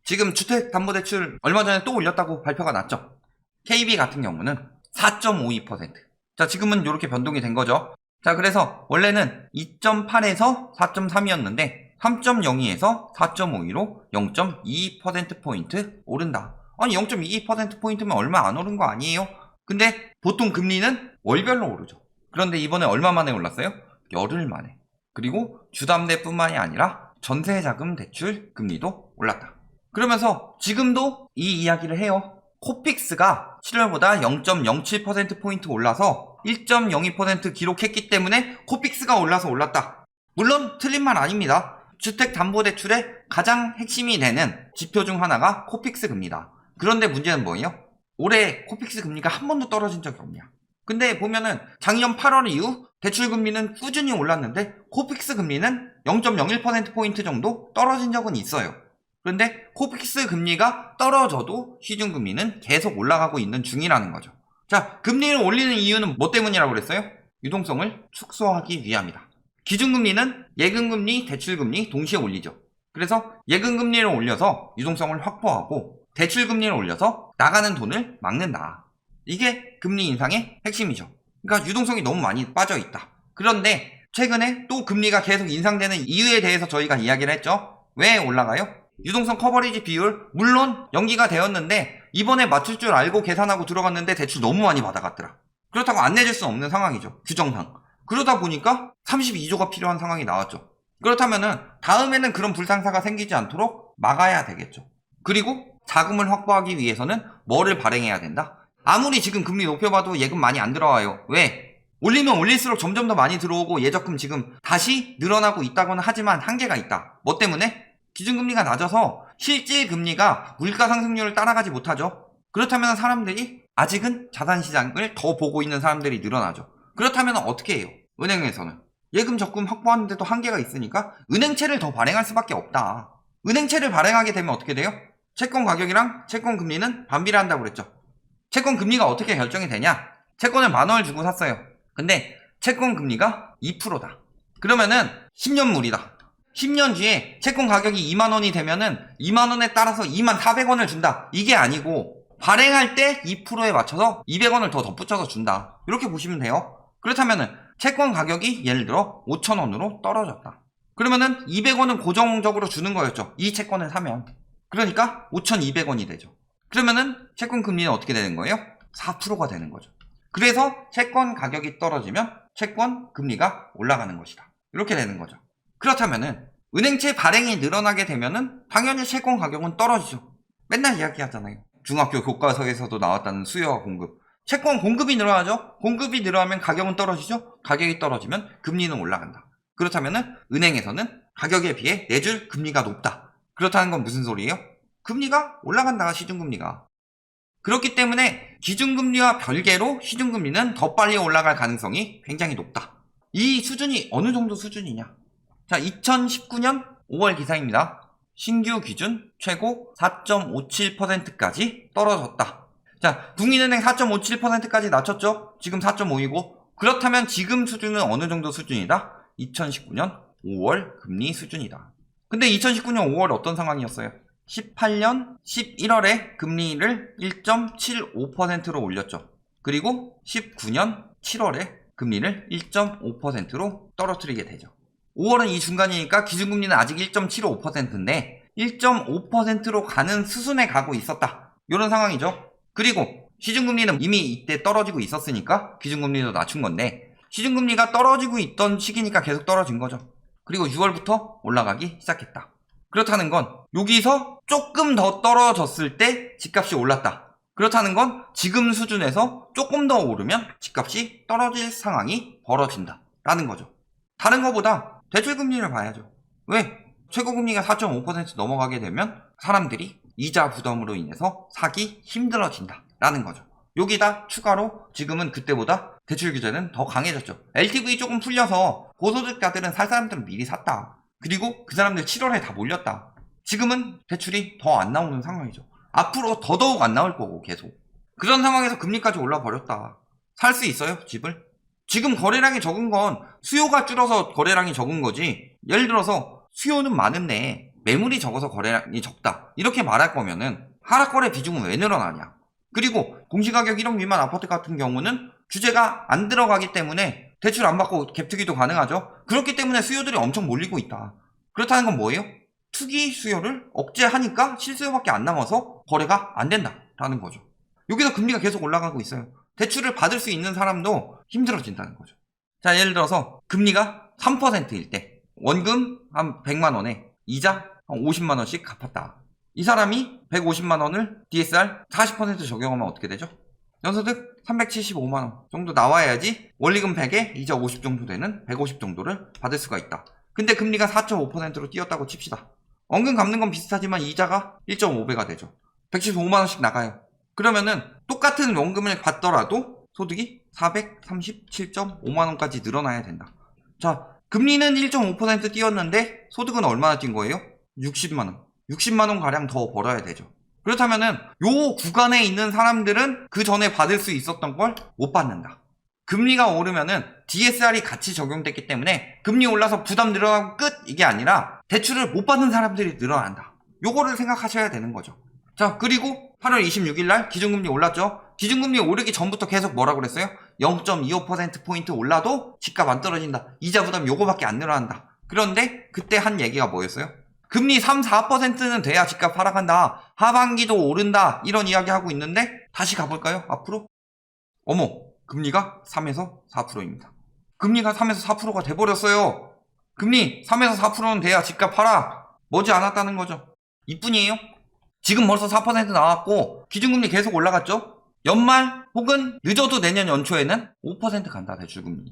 지금 주택담보대출 얼마 전에 또 올렸다고 발표가 났죠. KB 같은 경우는 4.52%. 자, 지금은 이렇게 변동이 된 거죠. 자, 그래서 원래는 2.8에서 4.3이었는데 3.02에서 4.52로 0.22%포인트 오른다. 아니 0.22%포인트면 얼마 안 오른 거 아니에요? 근데 보통 금리는 월별로 오르죠. 그런데 이번에 얼마 만에 올랐어요? 열흘 만에. 그리고 주담대뿐만이 아니라 전세자금 대출 금리도 올랐다. 그러면서 지금도 이 이야기를 해요. 코픽스가 7월보다 0.07%포인트 올라서 1.02% 기록했기 때문에 코픽스가 올라서 올랐다. 물론 틀린 말 아닙니다. 주택담보대출의 가장 핵심이 되는 지표 중 하나가 코픽스 금리다. 그런데 문제는 뭐예요? 올해 코픽스 금리가 한 번도 떨어진 적이 없냐. 근데 보면은 작년 8월 이후 대출 금리는 꾸준히 올랐는데 코픽스 금리는 0.01%포인트 정도 떨어진 적은 있어요. 그런데 코픽스 금리가 떨어져도 시중금리는 계속 올라가고 있는 중이라는 거죠. 자, 금리를 올리는 이유는 뭐 때문이라고 그랬어요? 유동성을 축소하기 위함이다. 기준금리는 예금금리, 대출금리 동시에 올리죠. 그래서 예금금리를 올려서 유동성을 확보하고 대출금리를 올려서 나가는 돈을 막는다. 이게 금리 인상의 핵심이죠. 그러니까 유동성이 너무 많이 빠져 있다. 그런데 최근에 또 금리가 계속 인상되는 이유에 대해서 저희가 이야기를 했죠. 왜 올라가요? 유동성 커버리지 비율 물론 연기가 되었는데 이번에 맞출 줄 알고 계산하고 들어갔는데 대출 너무 많이 받아갔더라. 그렇다고 안 내줄 수 없는 상황이죠. 규정상. 그러다 보니까 32조가 필요한 상황이 나왔죠. 그렇다면은 다음에는 그런 불상사가 생기지 않도록 막아야 되겠죠. 그리고 자금을 확보하기 위해서는 뭐를 발행해야 된다? 아무리 지금 금리 높여봐도 예금 많이 안 들어와요. 왜? 올리면 올릴수록 점점 더 많이 들어오고 예적금 지금 다시 늘어나고 있다고는 하지만 한계가 있다. 뭐 때문에? 기준금리가 낮아서 실질금리가 물가 상승률을 따라가지 못하죠. 그렇다면 사람들이 아직은 자산시장을 더 보고 있는 사람들이 늘어나죠. 그렇다면 어떻게 해요? 은행에서는 예금 적금 확보하는데도 한계가 있으니까 은행채를 더 발행할 수밖에 없다. 은행채를 발행하게 되면 어떻게 돼요? 채권 가격이랑 채권 금리는 반비례한다고 그랬죠. 채권 금리가 어떻게 결정이 되냐? 채권을 10,000원을 주고 샀어요. 근데 채권 금리가 2%다. 그러면은 10년물이다. 10년 뒤에 채권 가격이 20,000원이 되면은 20,000원에 따라서 24,000원을 준다. 이게 아니고 발행할 때 2%에 맞춰서 200원을 더 덧붙여서 준다. 이렇게 보시면 돼요. 그렇다면은 채권 가격이 예를 들어 5,000원으로 떨어졌다. 그러면은 200원은 고정적으로 주는 거였죠. 이 채권을 사면. 그러니까 5,200원이 되죠. 그러면은 채권 금리는 어떻게 되는 거예요? 4%가 되는 거죠. 그래서 채권 가격이 떨어지면 채권 금리가 올라가는 것이다. 이렇게 되는 거죠. 그렇다면은 은행채 발행이 늘어나게 되면은 당연히 채권 가격은 떨어지죠. 맨날 이야기하잖아요. 중학교 교과서에서도 나왔다는 수요와 공급. 채권 공급이 늘어나죠. 공급이 늘어나면 가격은 떨어지죠. 가격이 떨어지면 금리는 올라간다. 그렇다면은 은행에서는 가격에 비해 내줄 금리가 높다. 그렇다는 건 무슨 소리예요? 금리가 올라간다. 시중금리가. 그렇기 때문에 기준금리와 별개로 시중금리는 더 빨리 올라갈 가능성이 굉장히 높다. 이 수준이 어느 정도 수준이냐? 자, 2019년 5월 기사입니다. 신규 기준 최고 4.57%까지 떨어졌다. 자, 국민은행 4.57%까지 낮췄죠? 지금 4.5이고. 그렇다면 지금 수준은 어느 정도 수준이다? 2019년 5월 금리 수준이다. 근데 2019년 5월 어떤 상황이었어요? 18년 11월에 금리를 1.75%로 올렸죠. 그리고 19년 7월에 금리를 1.5%로 떨어뜨리게 되죠. 5월은 이 중간이니까 기준금리는 아직 1.75%인데 1.5%로 가는 수순에 가고 있었다. 이런 상황이죠. 그리고 시중금리는 이미 이때 떨어지고 있었으니까 기준금리도 낮춘 건데 시중금리가 떨어지고 있던 시기니까 계속 떨어진 거죠. 그리고 6월부터 올라가기 시작했다. 그렇다는 건 여기서 조금 더 떨어졌을 때 집값이 올랐다. 그렇다는 건 지금 수준에서 조금 더 오르면 집값이 떨어질 상황이 벌어진다 라는 거죠. 다른 거보다 대출금리를 봐야죠. 왜? 최고금리가 4.5% 넘어가게 되면 사람들이 이자 부담으로 인해서 사기 힘들어진다 라는 거죠. 여기다 추가로 지금은 그때보다 대출 규제는 더 강해졌죠. LTV 조금 풀려서 고소득자들은 살 사람들은 미리 샀다. 그리고 그 사람들 7월에 다 몰렸다. 지금은 대출이 더 안 나오는 상황이죠. 앞으로 더더욱 안 나올 거고 계속. 그런 상황에서 금리까지 올라버렸다. 살 수 있어요? 집을? 지금 거래량이 적은 건 수요가 줄어서 거래량이 적은 거지. 예를 들어서 수요는 많은데 매물이 적어서 거래량이 적다 이렇게 말할 거면은 하락거래 비중은 왜 늘어나냐. 그리고 공시가격 1억 미만 아파트 같은 경우는 규제가 안 들어가기 때문에 대출 안 받고 갭투기도 가능하죠. 그렇기 때문에 수요들이 엄청 몰리고 있다. 그렇다는 건 뭐예요? 투기 수요를 억제하니까 실수요밖에 안 남아서 거래가 안 된다라는 거죠. 여기서 금리가 계속 올라가고 있어요. 대출을 받을 수 있는 사람도 힘들어진다는 거죠. 자, 예를 들어서 금리가 3%일 때 원금 한 100만 원에 이자 한 50만 원씩 갚았다. 이 사람이 150만 원을 DSR 40% 적용하면 어떻게 되죠? 연소득 375만 원 정도 나와야지 원리금 100에 이자 50 정도 되는 150 정도를 받을 수가 있다. 근데 금리가 4.5%로 뛰었다고 칩시다. 원금 갚는 건 비슷하지만 이자가 1.5배가 되죠. 115만 원씩 나가요. 그러면은 똑같은 원금을 받더라도 소득이 437.5만 원까지 늘어나야 된다. 자, 금리는 1.5% 뛰었는데 소득은 얼마나 뛴 거예요? 60만 원. 60만 원 가량 더 벌어야 되죠. 그렇다면은 요 구간에 있는 사람들은 그 전에 받을 수 있었던 걸 못 받는다. 금리가 오르면은 DSR이 같이 적용됐기 때문에 금리 올라서 부담 늘어나고 끝 이게 아니라 대출을 못 받는 사람들이 늘어난다. 요거를 생각하셔야 되는 거죠. 자, 그리고 8월 26일 날 기준금리 올랐죠. 기준금리 오르기 전부터 계속 뭐라고 그랬어요? 0.25%포인트 올라도 집값 안 떨어진다. 이자 부담 요거밖에 안 늘어난다. 그런데 그때 한 얘기가 뭐였어요? 금리 3, 4%는 돼야 집값 하락한다. 하반기도 오른다. 이런 이야기 하고 있는데 다시 가볼까요? 앞으로? 어머, 금리가 3에서 4%입니다. 금리가 3에서 4%가 돼버렸어요. 금리 3에서 4%는 돼야 집값 하락 머지않았다는 거죠. 이뿐이에요? 지금 벌써 4% 나왔고 기준금리 계속 올라갔죠? 연말 혹은 늦어도 내년 연초에는 5% 간다. 대출금리.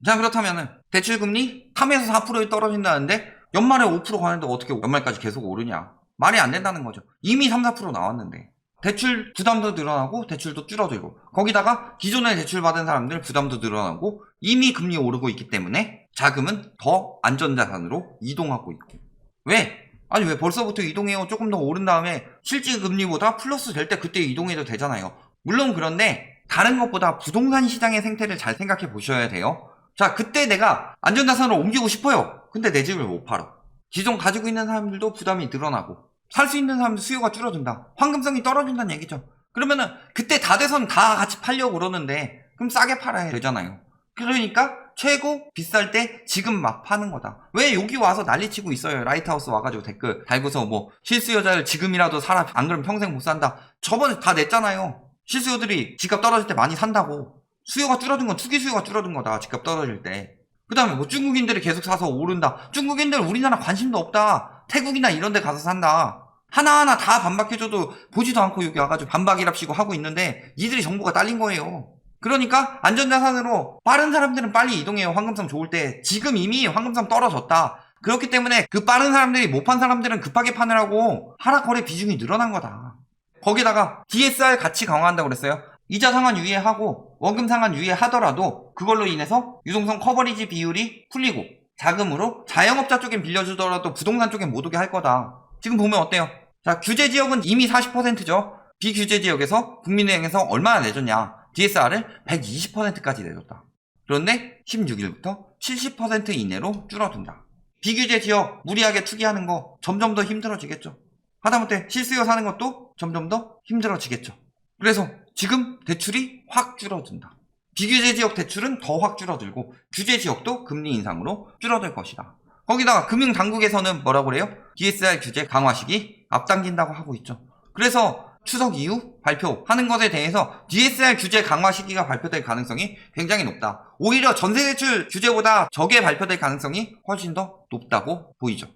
자, 그렇다면은 대출금리 3에서 4%에 떨어진다는데 연말에 5% 가는데 어떻게 연말까지 계속 오르냐. 말이 안 된다는 거죠. 이미 3, 4% 나왔는데 대출 부담도 늘어나고 대출도 줄어들고 거기다가 기존에 대출 받은 사람들 부담도 늘어나고 이미 금리 오르고 있기 때문에 자금은 더 안전자산으로 이동하고 있고. 왜? 아니 왜 벌써부터 이동해요? 조금 더 오른 다음에 실질 금리보다 플러스 될 때 그때 이동해도 되잖아요. 물론 그런데 다른 것보다 부동산 시장의 생태를 잘 생각해 보셔야 돼요. 자, 그때 내가 안전자산으로 옮기고 싶어요. 근데 내 집을 못 팔아. 기존 가지고 있는 사람들도 부담이 늘어나고 살 수 있는 사람들 수요가 줄어든다. 황금성이 떨어진다는 얘기죠. 그러면은 그때 다 돼선 다 같이 팔려고 그러는데 그럼 싸게 팔아야 되잖아요. 그러니까 최고 비쌀 때 지금 막 파는 거다. 왜 여기 와서 난리치고 있어요. 라이트하우스 와가지고 댓글 달고서 뭐 실수요자를 지금이라도 사라. 안 그러면 평생 못 산다. 저번에 다 냈잖아요. 실수요들이 집값 떨어질 때 많이 산다고. 수요가 줄어든 건 투기 수요가 줄어든 거다. 집값 떨어질 때. 그 다음에 뭐 중국인들이 계속 사서 오른다. 중국인들 우리나라 관심도 없다. 태국이나 이런 데 가서 산다. 하나하나 다 반박해줘도 보지도 않고 여기 와가지고 반박이랍시고 하고 있는데 이들이 정보가 딸린 거예요. 그러니까 안전자산으로 빠른 사람들은 빨리 이동해요. 황금성 좋을 때. 지금 이미 황금성 떨어졌다. 그렇기 때문에 그 빠른 사람들이 못 판 사람들은 급하게 파느라고 하락거래 비중이 늘어난 거다. 거기다가 DSR 같이 강화한다고 그랬어요. 이자 상환 유예하고 원금 상환 유예하더라도 그걸로 인해서 유동성 커버리지 비율이 풀리고 자금으로 자영업자 쪽엔 빌려주더라도 부동산 쪽엔 못 오게 할 거다. 지금 보면 어때요? 자, 규제 지역은 이미 40%죠. 비규제 지역에서 국민은행에서 얼마나 내줬냐? DSR을 120%까지 내줬다. 그런데 16일부터 70% 이내로 줄어든다. 비규제 지역 무리하게 투기하는 거 점점 더 힘들어지겠죠. 하다못해 실수요 사는 것도 점점 더 힘들어지겠죠. 그래서 지금 대출이 확 줄어든다. 비규제 지역 대출은 더 확 줄어들고 규제 지역도 금리 인상으로 줄어들 것이다. 거기다가 금융당국에서는 뭐라고 그래요? DSR 규제 강화 시기 앞당긴다고 하고 있죠. 그래서 추석 이후 발표하는 것에 대해서 DSR 규제 강화 시기가 발표될 가능성이 굉장히 높다. 오히려 전세대출 규제보다 적게 발표될 가능성이 훨씬 더 높다고 보이죠.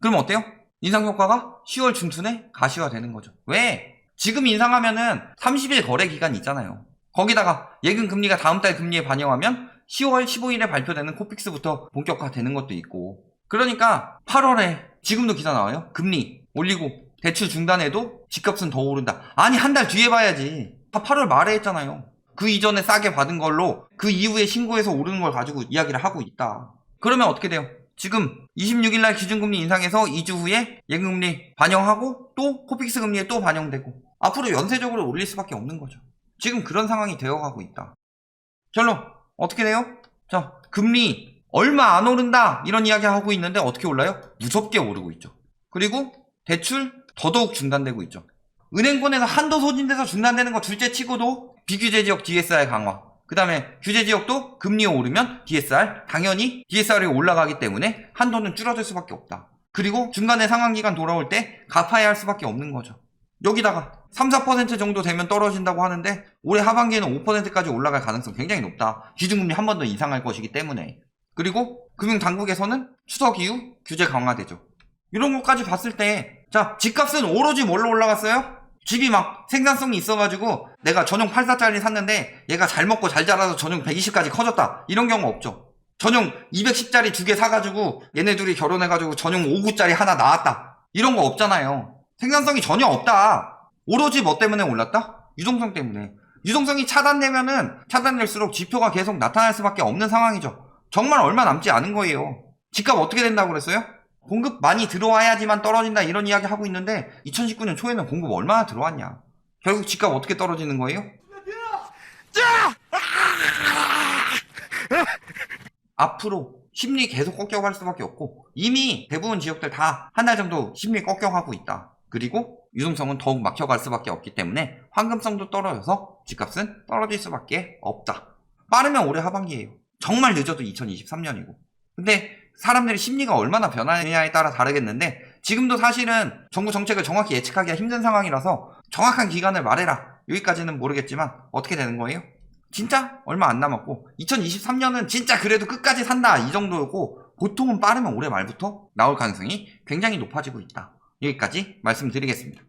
그럼 어때요? 인상효과가 10월 중순에 가시화되는 거죠. 왜? 지금 인상하면은 30일 거래 기간이 있잖아요. 거기다가 예금 금리가 다음 달 금리에 반영하면 10월 15일에 발표되는 코픽스부터 본격화되는 것도 있고. 그러니까 8월에 지금도 기사 나와요. 금리 올리고 대출 중단해도 집값은 더 오른다. 아니 한 달 뒤에 봐야지. 다 8월 말에 했잖아요. 그 이전에 싸게 받은 걸로 그 이후에 신고해서 오르는 걸 가지고 이야기를 하고 있다. 그러면 어떻게 돼요? 지금 26일날 기준금리 인상해서 2주 후에 예금금리 반영하고 또 코픽스 금리에 또 반영되고 앞으로 연쇄적으로 올릴 수밖에 없는 거죠. 지금 그런 상황이 되어가고 있다. 결론 어떻게 돼요? 자, 금리 얼마 안 오른다 이런 이야기 하고 있는데 어떻게 올라요? 무섭게 오르고 있죠. 그리고 대출 더더욱 중단되고 있죠. 은행권에서 한도 소진돼서 중단되는 거 둘째 치고도 비규제 지역 DSR 강화, 그 다음에 규제 지역도 금리가 오르면 DSR, 당연히 DSR이 올라가기 때문에 한도는 줄어들 수밖에 없다. 그리고 중간에 상환기간 돌아올 때 갚아야 할 수밖에 없는 거죠. 여기다가 3, 4% 정도 되면 떨어진다고 하는데 올해 하반기에는 5%까지 올라갈 가능성 굉장히 높다. 기준금리 한 번 더 이상할 것이기 때문에. 그리고 금융당국에서는 추석 이후 규제 강화되죠. 이런 것까지 봤을 때, 자, 집값은 오로지 뭘로 올라갔어요? 집이 막 생산성이 있어가지고 내가 전용 84짜리 샀는데 얘가 잘 먹고 잘 자라서 전용 120까지 커졌다. 이런 경우 없죠. 전용 210짜리 2개 사가지고 얘네 둘이 결혼해가지고 전용 59짜리 하나 나왔다. 이런 거 없잖아요. 생산성이 전혀 없다. 오로지 뭐 때문에 올랐다? 유동성 때문에. 유동성이 차단되면은 차단될수록 지표가 계속 나타날 수밖에 없는 상황이죠. 정말 얼마 남지 않은 거예요. 집값 어떻게 된다고 그랬어요? 공급 많이 들어와야지만 떨어진다 이런 이야기 하고 있는데 2019년 초에는 공급 얼마나 들어왔냐. 결국 집값 어떻게 떨어지는 거예요? 앞으로 심리 계속 꺾여갈 수밖에 없고 이미 대부분 지역들 다 한 달 정도 심리 꺾여가고 있다. 그리고 유동성은 더욱 막혀갈 수밖에 없기 때문에 황금성도 떨어져서 집값은 떨어질 수밖에 없다. 빠르면 올해 하반기예요. 정말 늦어도 2023년이고. 근데 사람들의 심리가 얼마나 변하느냐에 따라 다르겠는데 지금도 사실은 정부 정책을 정확히 예측하기가 힘든 상황이라서 정확한 기간을 말해라. 여기까지는 모르겠지만 어떻게 되는 거예요? 진짜 얼마 안 남았고 2023년은 진짜 그래도 끝까지 산다 이 정도고 보통은 빠르면 올해 말부터 나올 가능성이 굉장히 높아지고 있다. 여기까지 말씀드리겠습니다.